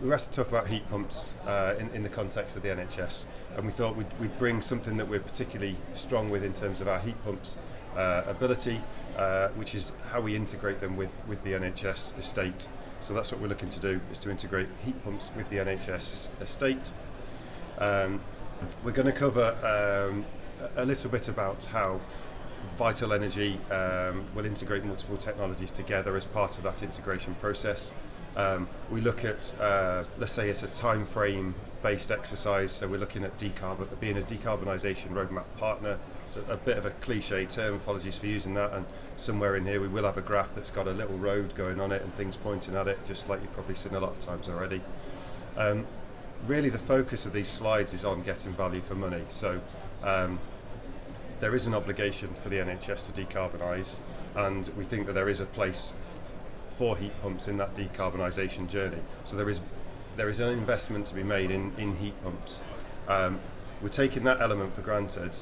we were asked to talk about heat pumps in the context of the NHS, and we thought we'd bring something that we're particularly strong with in terms of our heat pumps ability, which is how we integrate them with the NHS estate. So that's what we're looking to do, is to integrate heat pumps with the NHS estate. We're going to cover a little bit about how Vital Energy will integrate multiple technologies together as part of that integration process. We look at, let's say it's a time frame based exercise, so we're looking at being a decarbonisation roadmap partner. It's a bit of a cliche term, apologies for using that, and somewhere in here we will have a graph that's got a little road going on it and things pointing at it, just like you've probably seen a lot of times already. Really the focus of these slides is on getting value for money. So there is an obligation for the NHS to decarbonise, and we think that there is a place for heat pumps in that decarbonisation journey. So there is an investment to be made in heat pumps. We're taking that element for granted,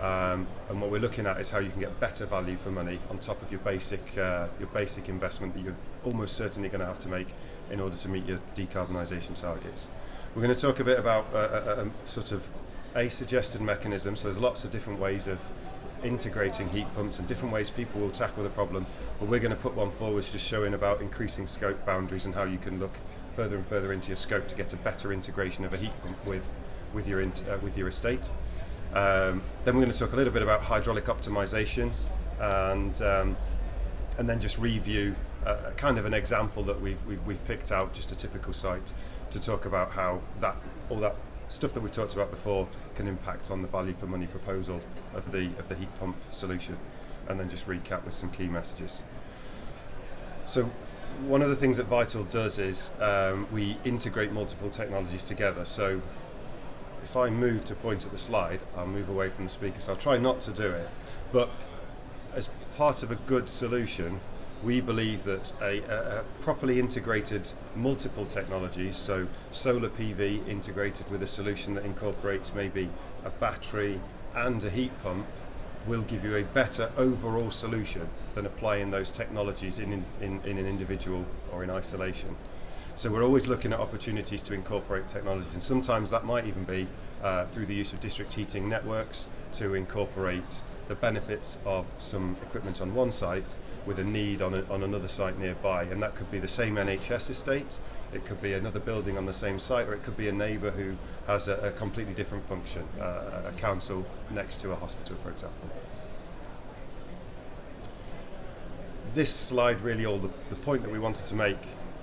and what we're looking at is how you can get better value for money on top of your basic investment that you're almost certainly going to have to make in order to meet your decarbonisation targets. We're going to talk a bit about sort of a suggested mechanism. So there's lots of different ways of integrating heat pumps and different ways people will tackle the problem, but we're going to put one forward just showing about increasing scope boundaries and how you can look further and further into your scope to get a better integration of a heat pump with your estate. Then we're going to talk a little bit about hydraulic optimization, and then just review kind of an example that we've picked out, just a typical site, to talk about how all that stuff that we've talked about before can impact on the value for money proposal of the heat pump solution, and then just recap with some key messages. So one of the things that Vital does is we integrate multiple technologies together. So if I move to point at the slide, I'll move away from the speaker, so I'll try not to do it, but as part of a good solution, we believe that a properly integrated multiple technologies, so solar PV integrated with a solution that incorporates maybe a battery and a heat pump, will give you a better overall solution than applying those technologies in an individual or in isolation. So we're always looking at opportunities to incorporate technologies, and sometimes that might even be through the use of district heating networks to incorporate the benefits of some equipment on one site with a need on another site nearby, and that could be the same NHS estate, it could be another building on the same site, or it could be a neighbour who has a completely different function, a council next to a hospital, for example. This slide, really, all the point that we wanted to make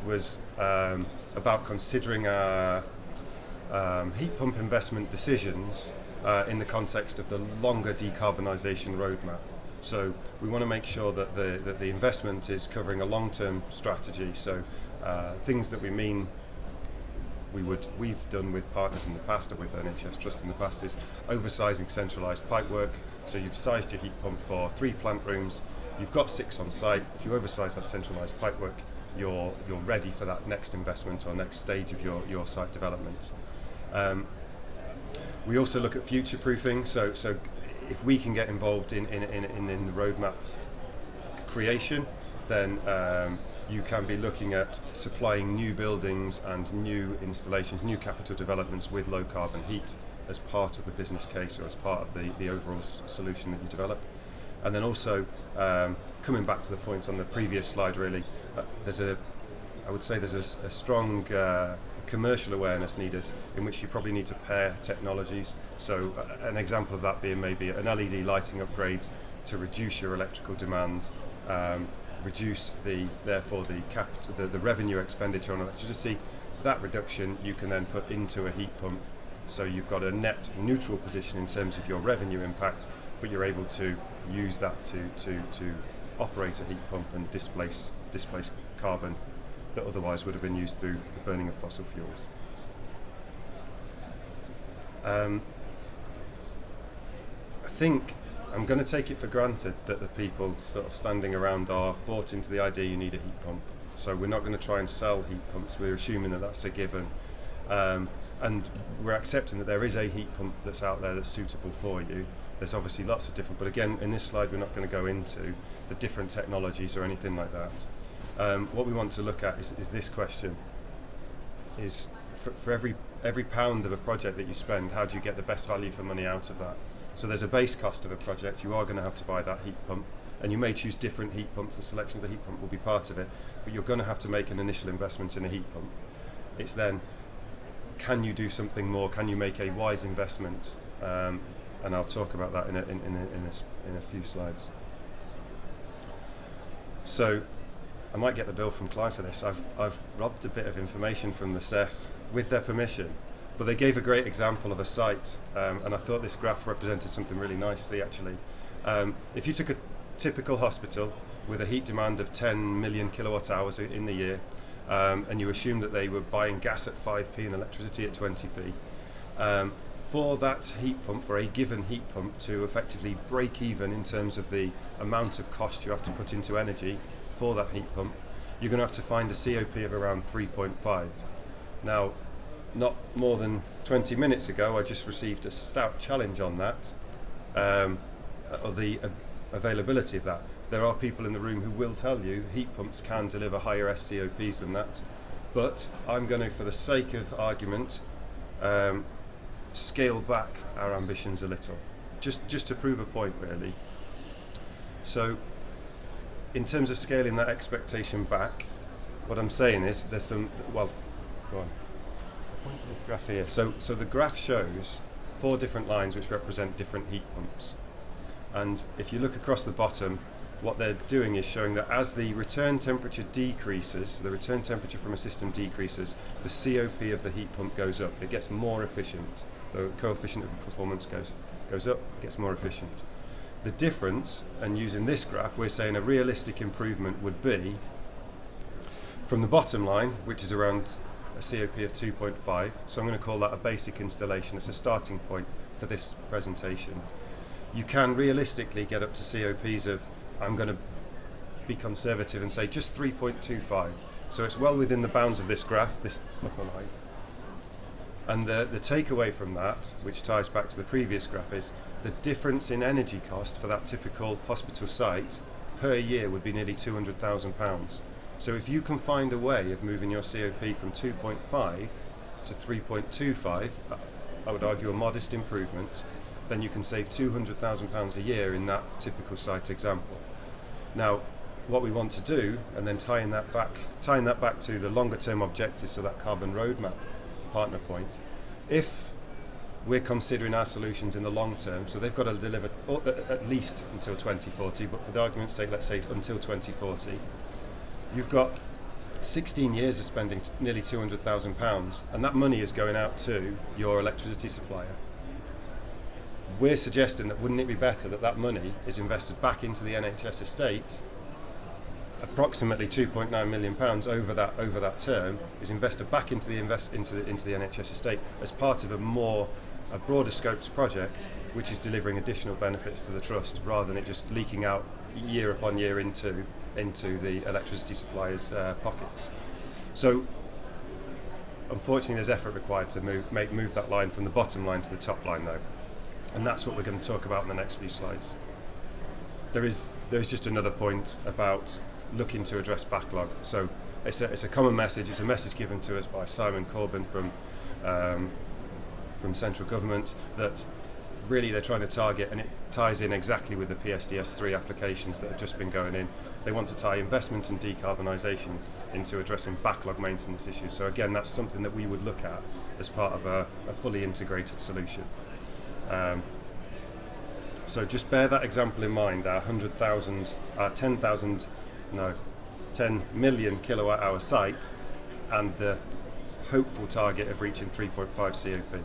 was about considering our heat pump investment decisions in the context of the longer decarbonisation roadmap. So we want to make sure that the investment is covering a long-term strategy. So things that we've done with partners in the past, or with NHS Trust in the past, is oversizing centralised pipework. So you've sized your heat pump for 3 plant rooms, you've got 6 on site. If you oversize that centralised pipework, you're ready for that next investment or next stage of your site development. We also look at future proofing. So if we can get involved in the roadmap creation, then you can be looking at supplying new buildings and new installations, new capital developments with low carbon heat as part of the business case, or as part of the overall solution that you develop. And then also, coming back to the point on the previous slide, really, I would say there's a strong commercial awareness needed, in which you probably need to pair technologies. So an example of that being maybe an LED lighting upgrade to reduce your electrical demand, reduce therefore the revenue expenditure on electricity. That reduction you can then put into a heat pump, so you've got a net neutral position in terms of your revenue impact, but you're able to use that to operate a heat pump and displace carbon that otherwise would have been used through the burning of fossil fuels. I think I'm going to take it for granted that the people sort of standing around are bought into the idea you need a heat pump. So we're not going to try and sell heat pumps. We're assuming that that's a given. And we're accepting that there is a heat pump that's out there that's suitable for you. There's obviously lots of different, but again, in this slide, we're not going to go into the different technologies or anything like that. What we want to look at is this question. is for every pound of a project that you spend, how do you get the best value for money out of that? So there's a base cost of a project. You are going to have to buy that heat pump, and you may choose different heat pumps. The selection of the heat pump will be part of it, but you're going to have to make an initial investment in a heat pump. It's then, can you do something more? Can you make a wise investment? And I'll talk about that in a few slides. So I might get the bill from Clive for this. I've robbed a bit of information from the CEF with their permission, but they gave a great example of a site, and I thought this graph represented something really nicely actually. If you took a typical hospital with a heat demand of 10 million kilowatt hours in the year, and you assume that they were buying gas at 5p and electricity at 20p, for that heat pump, for a given heat pump to effectively break even in terms of the amount of cost you have to put into energy for that heat pump, you're going to have to find a COP of around 3.5. Now, not more than 20 minutes ago, I just received a stout challenge on that, of the availability of that. There are people in the room who will tell you heat pumps can deliver higher SCOPs than that, but I'm going to, for the sake of argument, scale back our ambitions a little, just to prove a point really. So in terms of scaling that expectation back, what I'm saying is there's some, well, go on. Point to this graph here. So the graph shows 4 different lines which represent different heat pumps. And if you look across the bottom, what they're doing is showing that as the return temperature decreases, the return temperature from a system decreases, the COP of the heat pump goes up. It gets more efficient. The coefficient of performance goes up, it gets more efficient. The difference, and using this graph, we're saying a realistic improvement would be from the bottom line, which is around a COP of 2.5. So I'm going to call that a basic installation. It's a starting point for this presentation. You can realistically get up to COPs of, I'm going to be conservative and say just 3.25. So it's well within the bounds of this graph, this up on height. And the takeaway from that, which ties back to the previous graph, is the difference in energy cost for that typical hospital site per year would be nearly £200,000. So if you can find a way of moving your COP from 2.5 to 3.25, I would argue a modest improvement, then you can save £200,000 a year in that typical site example. Now, what we want to do, and then tying that back to the longer term objectives, so that carbon roadmap partner point, if we're considering our solutions in the long term, so they've got to deliver at least until 2040, but for the argument's sake, let's say until 2040, you've got 16 years of spending nearly £200,000, and that money is going out to your electricity supplier. We're suggesting that wouldn't it be better that that money is invested back into the NHS estate? Approximately £2.9 million over that term is invested back into the NHS estate as part of a broader scoped project, which is delivering additional benefits to the trust, rather than it just leaking out year upon year into the electricity suppliers' pockets. So, unfortunately, there's effort required to move that line from the bottom line to the top line, though, and that's what we're going to talk about in the next few slides. There's just another point about looking to address backlog. So it's a common message. It's a message given to us by Simon Corbyn from central government, that really they're trying to target, and it ties in exactly with the PSD-S3 applications that have just been going in. They want to tie investment and decarbonisation into addressing backlog maintenance issues. So again, that's something that we would look at as part of a fully integrated solution. So just bear that example in mind, our 10 million kilowatt hour site, and the hopeful target of reaching 3.5 COP.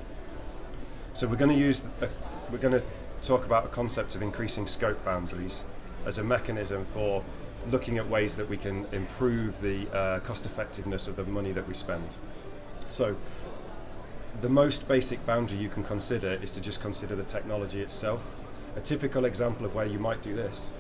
So we're going to talk about a concept of increasing scope boundaries as a mechanism for looking at ways that we can improve the cost effectiveness of the money that we spend. So the most basic boundary you can consider is to just consider the technology itself. A typical example of where you might do this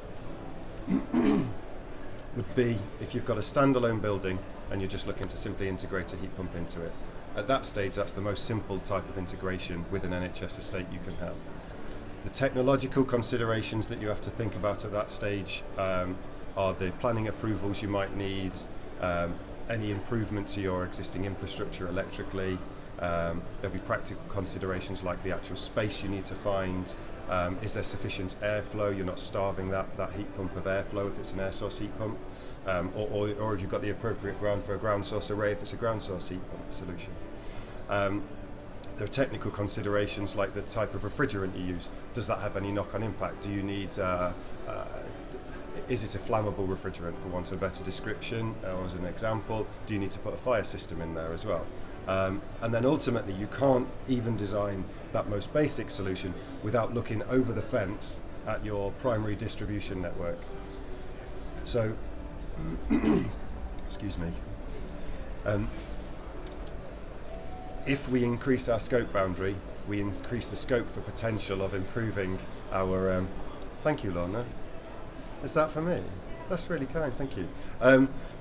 would be if you've got a standalone building and you're just looking to simply integrate a heat pump into it. At that stage, that's the most simple type of integration with an NHS estate you can have. The technological considerations that you have to think about at that stage are the planning approvals you might need, any improvement to your existing infrastructure electrically. There'll be practical considerations like the actual space you need to find. Is there sufficient airflow? You're not starving that heat pump of airflow if it's an air source heat pump. Or if you've got the appropriate ground for a ground source array if it's a ground source heat pump solution. There are technical considerations like the type of refrigerant you use. Does that have any knock-on impact? Do you need, is it a flammable refrigerant, for want of a better description, or as an example? Do you need to put a fire system in there as well? And then ultimately you can't even design that most basic solution without looking over the fence at your primary distribution network. So, excuse me. If we increase our scope boundary, we increase the scope for potential of improving our... thank you, Lorna. Is that for me? That's really kind, thank you.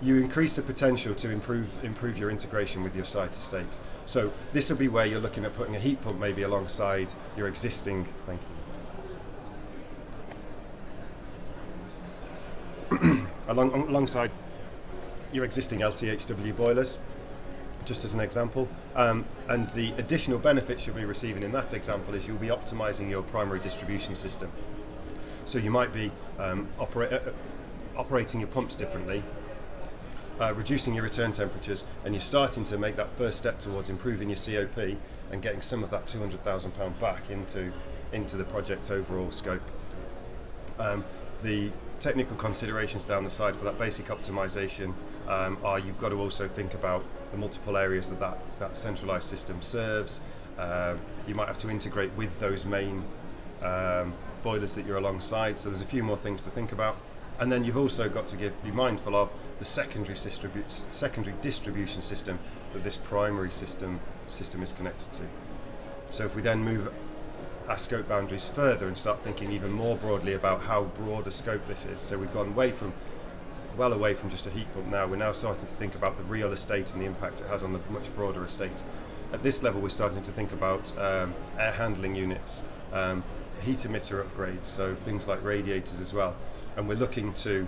You increase the potential to improve your integration with your site estate. So this will be where you're looking at putting a heat pump maybe alongside your existing... Thank you. Alongside your existing LTHW boilers, just as an example. And the additional benefits you'll be receiving in that example is you'll be optimizing your primary distribution system. So you might be operating your pumps differently, reducing your return temperatures, and you're starting to make that first step towards improving your COP and getting some of that £200,000 back into the project overall scope. The technical considerations down the side for that basic optimization are you've got to also think about the multiple areas that centralized system serves. You might have to integrate with those main boilers that you're alongside, so there's a few more things to think about. And then you've also got to be mindful of the secondary distribution system that this primary system is connected to. So if we then move our scope boundaries further and start thinking even more broadly about how broad a scope this is, so we've gone well away from just a heat pump now, we're now starting to think about the real estate and the impact it has on the much broader estate. At this level we're starting to think about air handling units, heat emitter upgrades, so things like radiators as well. And we're looking to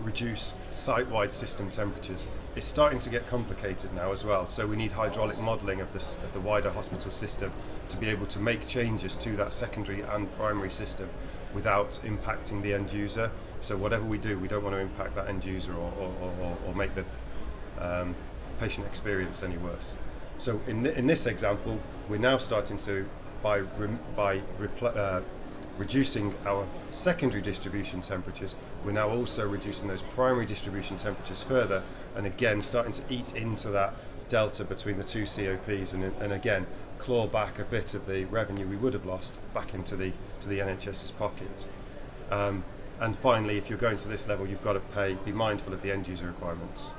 reduce site-wide system temperatures. It's starting to get complicated now as well, so we need hydraulic modelling of the wider hospital system to be able to make changes to that secondary and primary system without impacting the end user. So whatever we do, we don't want to impact that end user or make the patient experience any worse. So in this example, we're now starting to, by reducing our secondary distribution temperatures, we're now also reducing those primary distribution temperatures further, and again starting to eat into that delta between the two COPs, and again claw back a bit of the revenue we would have lost back into the NHS's pockets. And finally, if you're going to this level, you've got to be mindful of the end user requirements.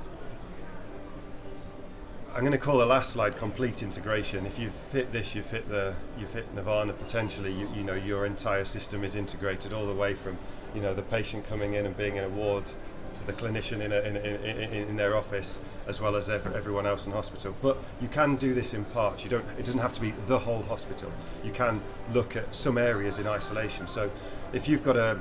I'm going to call the last slide complete integration. If you've hit this, you've hit nirvana potentially. You know, your entire system is integrated all the way from, you know, the patient coming in and being in a ward to the clinician in their office, as well as everyone else in hospital. But you can do this in parts. It doesn't have to be the whole hospital. You can look at some areas in isolation. So if you've got a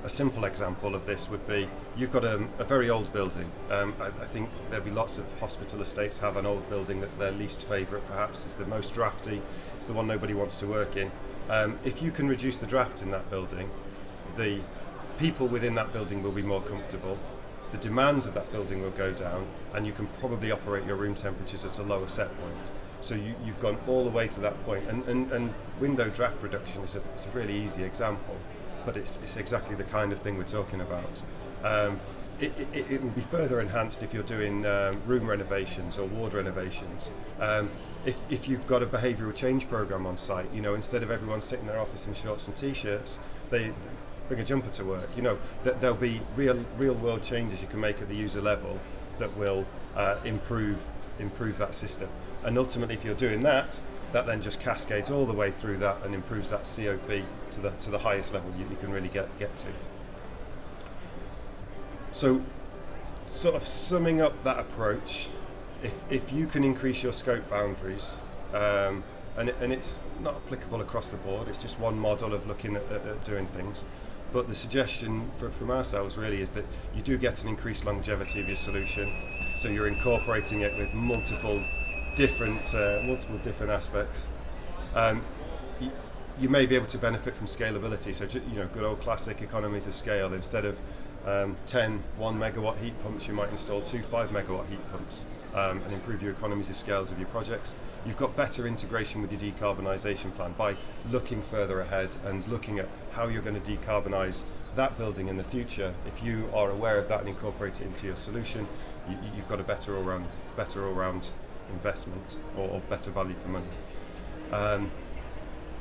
simple example of this would be, you've got a very old building. I think there'll be lots of hospital estates have an old building that's their least favourite, perhaps. It's the most drafty, it's the one nobody wants to work in. If you can reduce the drafts in that building, the people within that building will be more comfortable, the demands of that building will go down, and you can probably operate your room temperatures at a lower set point. So you've gone all the way to that point. And window draft reduction is a really easy example, but it's exactly the kind of thing we're talking about. It will be further enhanced if you're doing room renovations or ward renovations. If you've got a behavioural change programme on site, you know, instead of everyone sitting in their office in shorts and t-shirts, they bring a jumper to work. You know, there'll be real world changes you can make at the user level that will improve that system. And ultimately, if you're doing that then just cascades all the way through that and improves that COP to the highest level you can really get to. So, sort of summing up that approach, if you can increase your scope boundaries, and it's not applicable across the board, it's just one model of looking at doing things. But the suggestion from ourselves really is that you do get an increased longevity of your solution. So you're incorporating it with multiple different aspects. You may be able to benefit from scalability. So good old classic economies of scale. Instead of 10 1 megawatt heat pumps, you might install 2 5 megawatt heat pumps and improve your economies of scales of your projects. You've got better integration with your decarbonisation plan by looking further ahead and looking at how you're going to decarbonise that building in the future. If you are aware of that and incorporate it into your solution, you've got a better all-round investment or better value for money.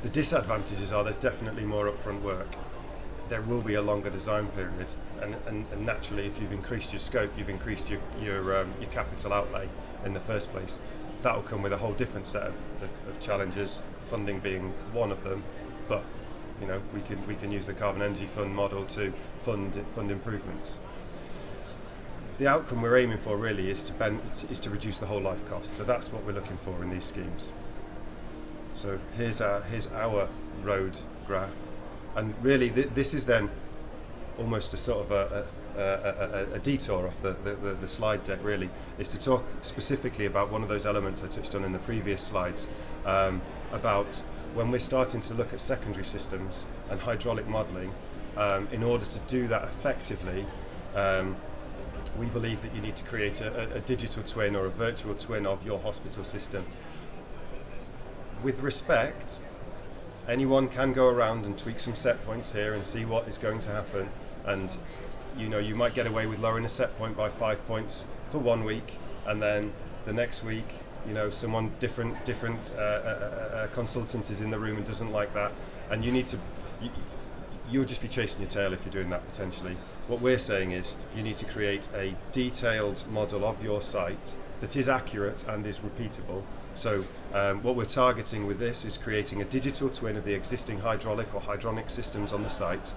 The disadvantages are there's definitely more upfront work. There will be a longer design period, and naturally, if you've increased your scope, you've increased your capital outlay in the first place. That will come with a whole different set of challenges, funding being one of them. But we can use the Carbon Energy Fund model to fund improvements. The outcome we're aiming for really is to reduce the whole life cost. So that's what we're looking for in these schemes. So here's our road graph. And really, this is then almost a sort of a detour off the slide deck, really, is to talk specifically about one of those elements I touched on in the previous slides, about when we're starting to look at secondary systems and hydraulic modelling. In order to do that effectively, we believe that you need to create a digital twin or a virtual twin of your hospital system. With respect, anyone can go around and tweak some set points here and see what is going to happen, and you might get away with lowering a set point by 5 points for 1 week, and then the next week someone different consultant is in the room and doesn't like that, and you'll just be chasing your tail if you're doing that potentially. What we're saying is you need to create a detailed model of your site that is accurate and is repeatable. So what we're targeting with this is creating a digital twin of the existing hydraulic or hydronic systems on the site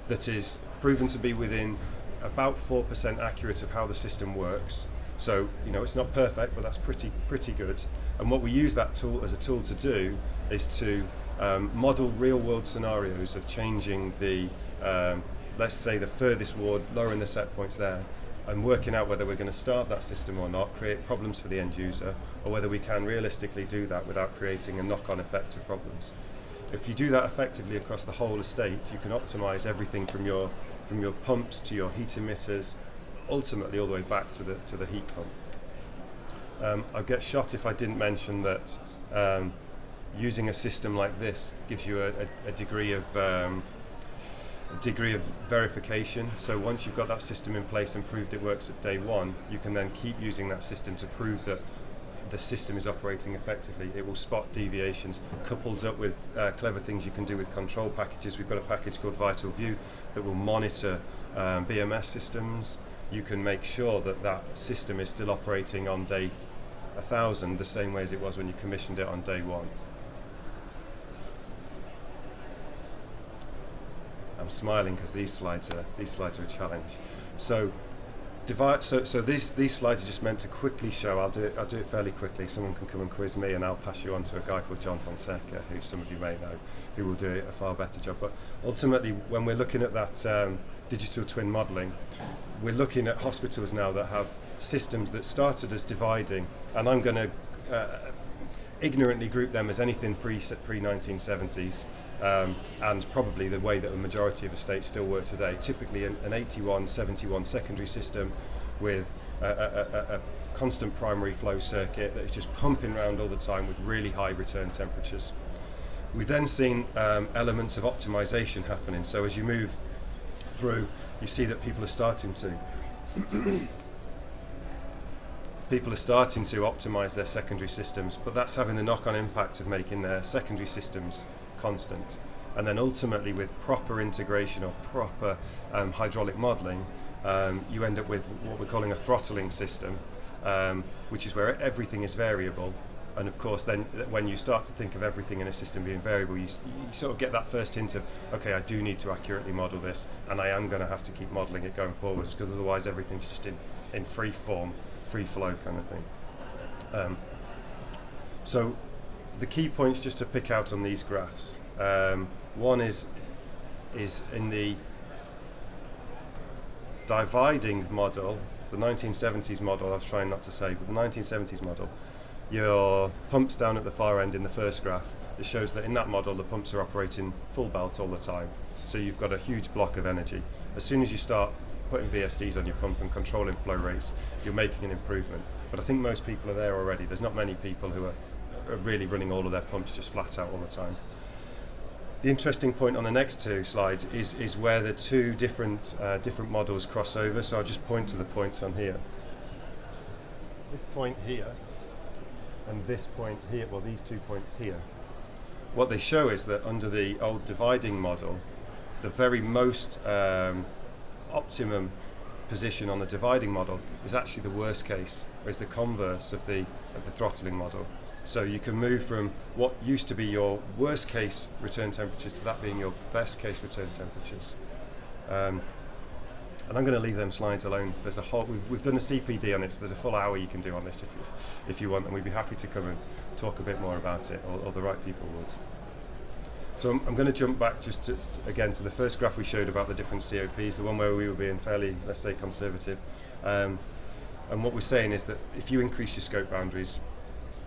that is proven to be within about 4% accurate of how the system works. So it's not perfect, but that's pretty good. And what we use that tool as a tool to do is to model real-world scenarios of changing the, let's say, the furthest ward, lowering the set points there, and working out whether we're going to starve that system or not, create problems for the end user, or whether we can realistically do that without creating a knock-on effect of problems. If you do that effectively across the whole estate, you can optimise everything from your pumps to your heat emitters, ultimately all the way back to the heat pump. I'd get shot if I didn't mention that using a system like this gives you a degree of verification. So once you've got that system in place and proved it works at day one, you can then keep using that system to prove that the system is operating effectively. It will spot deviations, coupled up with clever things you can do with control packages. We've got a package called Vital View that will monitor BMS systems. You can make sure that system is still operating on day 1000 the same way as it was when you commissioned it on day one. I'm smiling because these slides are a challenge. So these slides are just meant to quickly show. I'll do it fairly quickly. Someone can come and quiz me, and I'll pass you on to a guy called John Fonseca, who some of you may know, who will do a far better job. But ultimately, when we're looking at that digital twin modelling, we're looking at hospitals now that have systems that started as dividing, and I'm going to ignorantly group them as anything pre-1970s. And probably the way that the majority of estates still work today. Typically an 81-71 secondary system with a constant primary flow circuit that is just pumping around all the time with really high return temperatures. We've then seen elements of optimization happening. So as you move through, you see that people are starting to optimize their secondary systems, but that's having the knock-on impact of making their secondary systems constant. And then ultimately, with proper integration or proper hydraulic modelling, you end up with what we're calling a throttling system, which is where everything is variable. And of course, then when you start to think of everything in a system being variable, you sort of get that first hint of, okay, I do need to accurately model this, and I am going to have to keep modelling it going forwards, because otherwise everything's just in free form, free flow kind of thing. So the key points just to pick out on these graphs. One is in the dividing model, the 1970s model, I was trying not to say, but the 1970s model, your pumps down at the far end in the first graph, it shows that in that model the pumps are operating full belt all the time. So you've got a huge block of energy. As soon as you start putting VSDs on your pump and controlling flow rates, you're making an improvement. But I think most people are there already. There's not many people who are really running all of their pumps just flat out all the time. The interesting point on the next two slides is where the two different models cross over. So I'll just point to the points on here. This point here and this point here, well, these 2 points here. What they show is that under the old dividing model, the very most optimum position on the dividing model is actually the worst case, or is the converse of the throttling model. So you can move from what used to be your worst case return temperatures to that being your best case return temperatures. And I'm going to leave them slides alone. There's a whole we've done a CPD on it, so there's a full hour you can do on this if you want, and we'd be happy to come and talk a bit more about it, or the right people would. So I'm going to jump back just again to the first graph we showed about the different COPs, the one where we were being fairly, let's say, conservative. And what we're saying is that if you increase your scope boundaries,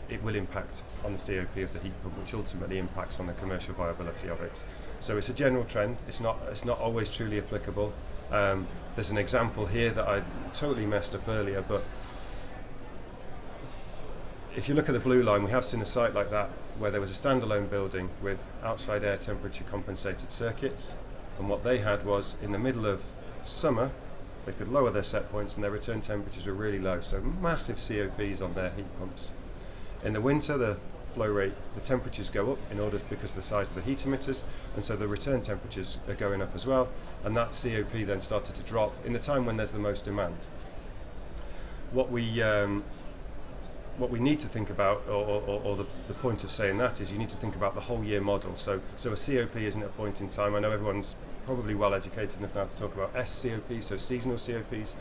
it will impact on the COP of the heat pump, which ultimately impacts on the commercial viability of it. So it's a general trend. It's not always truly applicable. There's an example here that I totally messed up earlier, but if you look at the blue line, we have seen a site like that where there was a standalone building with outside air temperature compensated circuits, and what they had was in the middle of summer they could lower their set points and their return temperatures were really low, so massive COPs on their heat pumps. In the winter, the flow rate, the temperatures go up because of the size of the heat emitters, and so the return temperatures are going up as well, and that COP then started to drop in the time when there's the most demand. What we need to think about, or the point of saying that is you need to think about the whole year model. So a COP isn't a point in time. I know everyone's probably well educated enough now to talk about SCOPs, so seasonal COPs,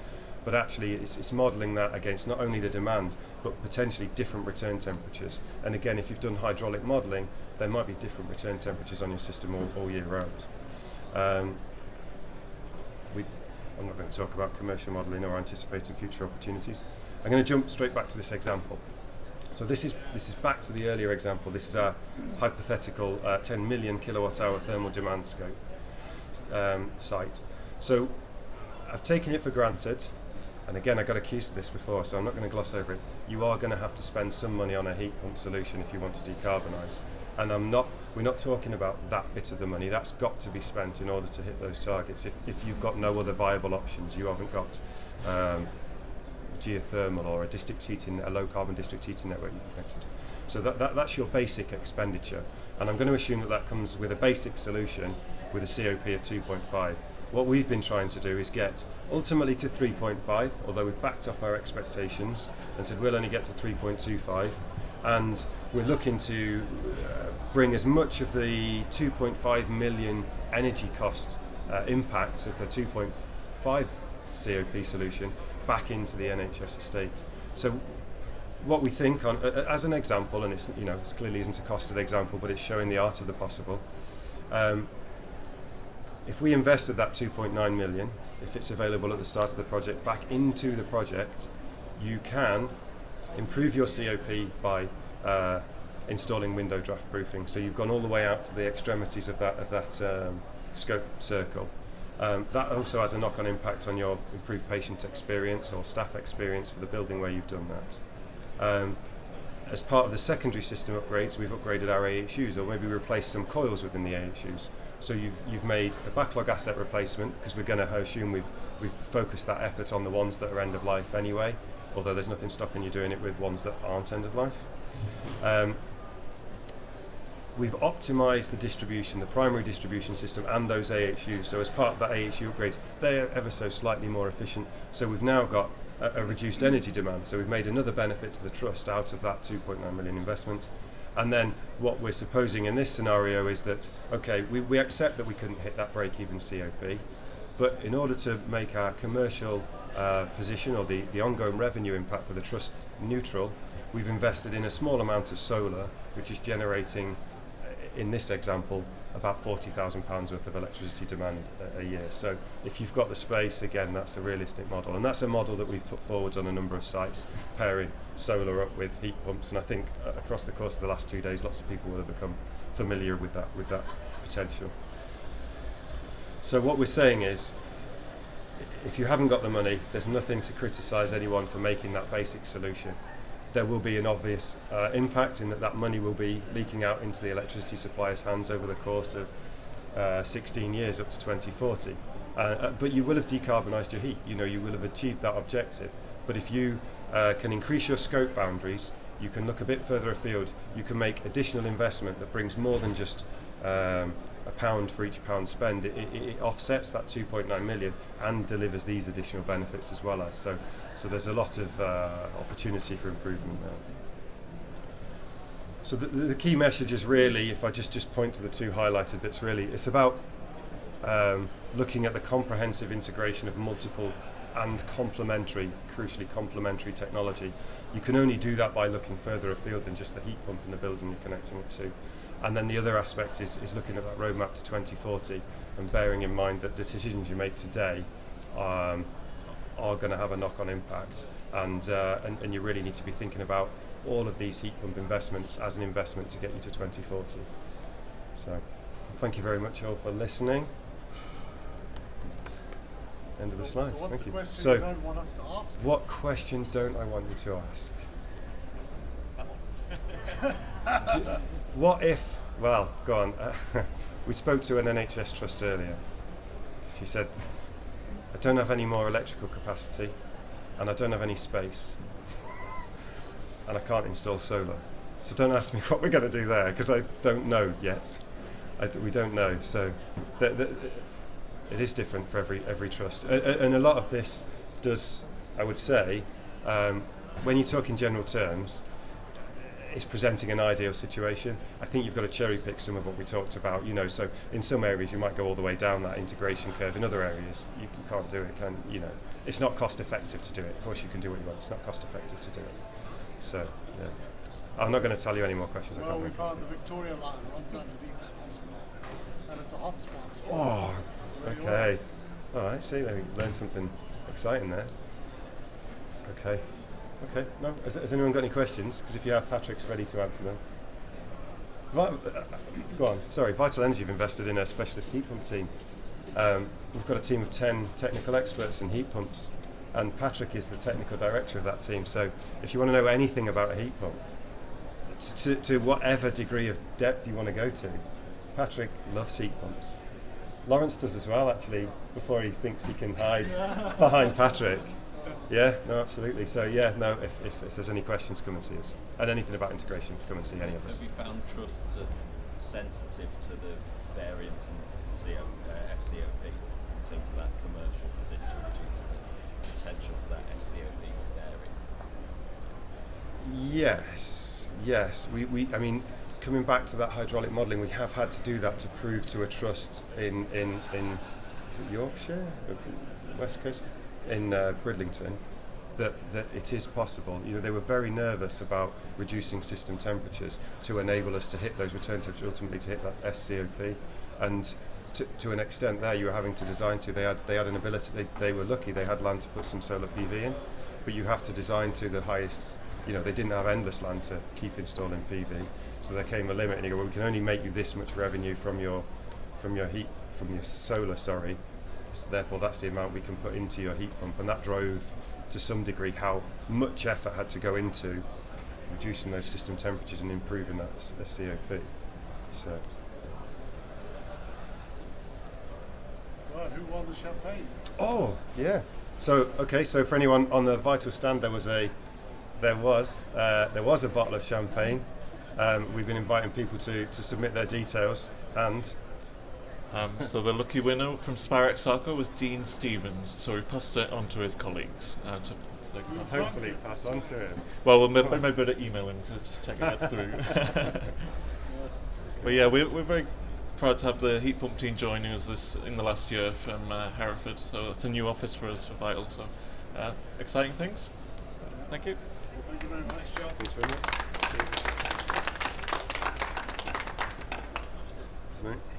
but actually it's modelling that against not only the demand, but potentially different return temperatures. And again, if you've done hydraulic modelling, there might be different return temperatures on your system all year round. I'm not going to talk about commercial modelling or anticipating future opportunities. I'm going to jump straight back to this example. So this is back to the earlier example. This is our hypothetical 10 million kilowatt hour thermal demand scope site. So I've taken it for granted, and again I got accused of this before, so I'm not going to gloss over it. You are going to have to spend some money on a heat pump solution if you want to decarbonise. And we're not talking about that bit of the money. That's got to be spent in order to hit those targets. If you've got no other viable options, you haven't got geothermal or a low carbon district heating network you can connect to. So that's your basic expenditure. And I'm going to assume that comes with a basic solution with a COP of 2.5. What we've been trying to do is get ultimately to 3.5, although we've backed off our expectations and said we'll only get to 3.25. And we're looking to bring as much of the 2.5 million energy cost impact of the 2.5 COP solution back into the NHS estate. So what we think on, as an example, and it's this clearly isn't a costed example, but it's showing the art of the possible. If we invested that 2.9 million, if it's available at the start of the project, back into the project, you can improve your COP by installing window draft proofing. So you've gone all the way out to the extremities of that scope circle. That also has a knock-on impact on your improved patient experience or staff experience for the building where you've done that. As part of the secondary system upgrades, we've upgraded our AHUs, or maybe replaced some coils within the AHUs. So you've made a backlog asset replacement, because we're going to assume we've focused that effort on the ones that are end of life anyway, although there's nothing stopping you doing it with ones that aren't end of life. We've optimised the distribution, the primary distribution system, and those AHUs. So as part of that AHU upgrade, they are ever so slightly more efficient. So we've now got a reduced energy demand. So we've made another benefit to the trust out of that 2.9 million investment. And then what we're supposing in this scenario is that, okay, we accept that we couldn't hit that break-even COP, but in order to make our commercial position, or the ongoing revenue impact for the trust neutral, we've invested in a small amount of solar, which is generating, in this example, about £40,000 worth of electricity demand a year. So if you've got the space, again, that's a realistic model. And that's a model that we've put forward on a number of sites, pairing solar up with heat pumps. And I think across the course of the last 2 days, lots of people will have become familiar with that potential. So what we're saying is, if you haven't got the money, there's nothing to criticise anyone for making that basic solution. There will be an obvious impact in that money will be leaking out into the electricity supplier's hands over the course of 16 years up to 2040. But you will have decarbonised your heat. You will have achieved that objective. But if you can increase your scope boundaries, you can look a bit further afield. You can make additional investment that brings more than just a pound for each pound spent. It offsets that 2.9 million and delivers these additional benefits as well as. So there's a lot of opportunity for improvement there. So the key message is really, if I just point to the two highlighted bits, really, it's about looking at the comprehensive integration of multiple and crucially complementary technology. You can only do that by looking further afield than just the heat pump in the building you're connecting it to. And then the other aspect is looking at that roadmap to 2040 and bearing in mind that the decisions you make today are going to have a knock-on impact, and you really need to be thinking about all of these heat pump investments as an investment to get you to 2040. So thank you very much all for listening. End of the slides. So what's Thank the you. question So you don't want us to ask? what question don't I want you to ask? What if, well, go on. We spoke to an NHS trust earlier. She said, I don't have any more electrical capacity and I don't have any space and I can't install solar. So don't ask me what we're going to do there, because I don't know yet. We don't know. So it is different for every trust. And a lot of this does, I would say, when you talk in general terms, is presenting an ideal situation. I think you've got to cherry pick some of what we talked about, so in some areas you might go all the way down that integration curve. In other areas you can't do it, it's not cost effective to do it. Of course you can do what you want, it's not cost effective to do it. So yeah, I'm not going to tell you any more questions. Well, we found the Victoria line runs underneath that hospital and it's a hot spot. Oh, okay. Alright, see, they learned something exciting there. Okay. No, has anyone got any questions? Because if you have, Patrick's ready to answer them. Go on. Sorry, Vital Energy have invested in a specialist heat pump team. We've got a team of 10 technical experts in heat pumps, and Patrick is the technical director of that team. So if you want to know anything about a heat pump, to whatever degree of depth you want to go to, Patrick loves heat pumps. Lawrence does as well, actually, before he thinks he can hide behind Patrick. Yeah, no, absolutely. So yeah, no, if there's any questions, come and see us. And anything about integration, come and see any of us. Have you found trusts are sensitive to the variance in SCOP in terms of that commercial position due to the potential for that SCOP to vary? Yes. I mean, coming back to that hydraulic modelling, we have had to do that to prove to a trust in is it Yorkshire, West Coast? In Bridlington, that it is possible. They were very nervous about reducing system temperatures to enable us to hit those return temperatures, ultimately to hit that SCOP. And to an extent there, you were having to design to. They had an ability. They were lucky. They had land to put some solar PV in, but you have to design to the highest. They didn't have endless land to keep installing PV, so there came a limit. And you go, well, we can only make you this much revenue from your solar. Sorry. So therefore that's the amount we can put into your heat pump, and that drove to some degree how much effort had to go into reducing those system temperatures and improving that SCOP. So Well, who won the champagne? oh yeah, so for anyone on the Vital stand, there was a bottle of champagne. We've been inviting people to submit their details, and so the lucky winner from Spirex Sarco was Dean Stevens, so we've passed it on to his colleagues. hopefully pass on to him. Well, we'll maybe better email him to just check it gets through. But yeah, we're very proud to have the heat pump team joining us this in the last year from Hereford, so it's a new office for us for Vital, so exciting things. So, thank you. Thank you very much. Thanks very much. Cheers. Thanks, mate.